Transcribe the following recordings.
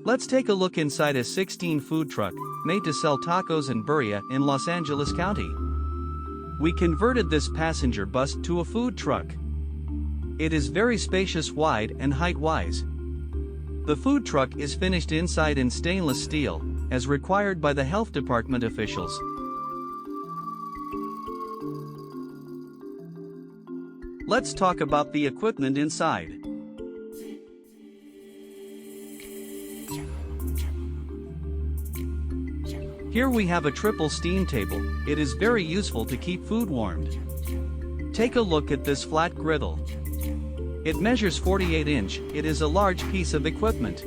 Let's take a look inside a 16 food truck, made to sell tacos and birria in Los Angeles County. We converted this passenger bus to a food truck. It is very spacious, wide and height-wise. The food truck is finished inside in stainless steel, as required by the health department officials. Let's talk about the equipment inside. Here we have a triple steam table. It is very useful to keep food warmed. Take a look at this flat griddle. It measures 48-inch, it is a large piece of equipment.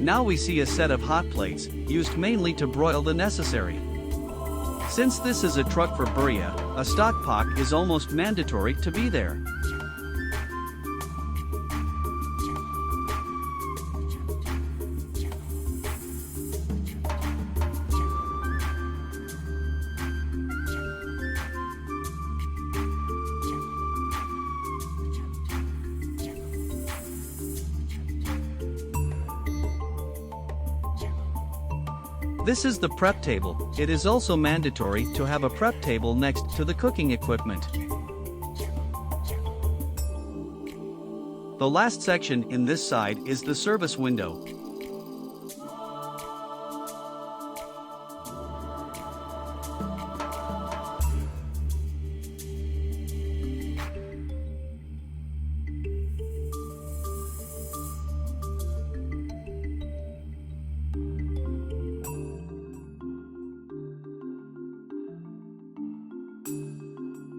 Now we see a set of hot plates, used mainly to broil the necessary. Since this is a truck for birria, a stock pot is almost mandatory to be there. This is the prep table. It is also mandatory to have a prep table next to the cooking equipment. The last section in this side is the service window.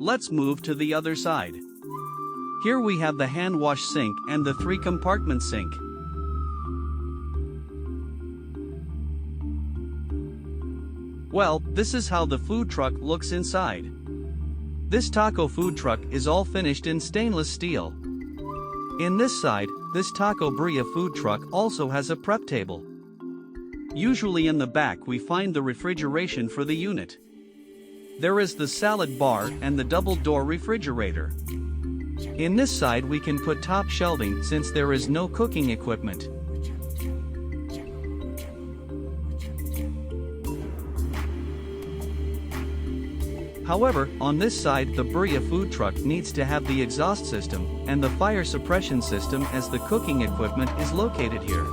Let's move to the other side. Here we have the hand wash sink and the 3-compartment sink. Well, this is how the food truck looks inside. This taco food truck is all finished in stainless steel. In this side, this taco birria food truck also has a prep table. Usually in the back we find the refrigeration for the unit. There is the salad bar and the double-door refrigerator. In this side we can put top shelving since there is no cooking equipment. However, on this side the birria food truck needs to have the exhaust system and the fire suppression system as the cooking equipment is located here.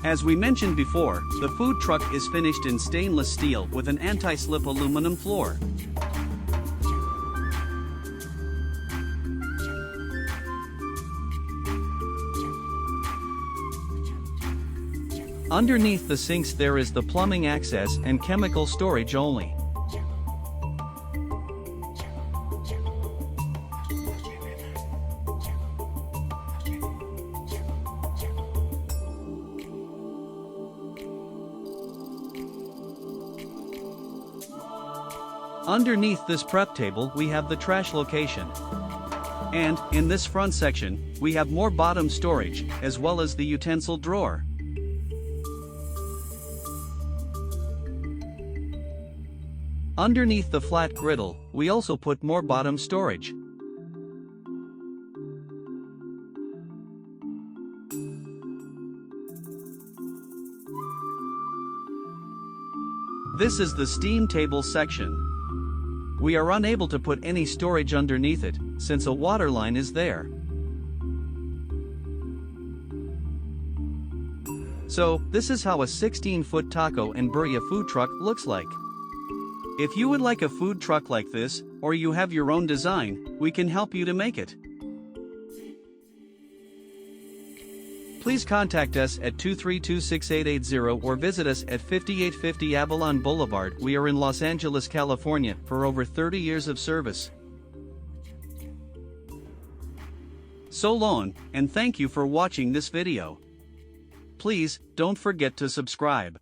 As we mentioned before, the food truck is finished in stainless steel with an anti-slip aluminum floor. Underneath the sinks there is the plumbing access and chemical storage only. Underneath this prep table we have the trash location. And, in this front section, we have more bottom storage, as well as the utensil drawer. Underneath the flat griddle, we also put more bottom storage. This is the steam table section. We are unable to put any storage underneath it, since a water line is there. So, this is how a 16-foot taco and birria food truck looks like. If you would like a food truck like this, or you have your own design, we can help you to make it. Please contact us at 232-6880 or visit us at 5850 Avalon Boulevard. We are in Los Angeles, California, for over 30 years of service. So long, and thank you for watching this video. Please, don't forget to subscribe.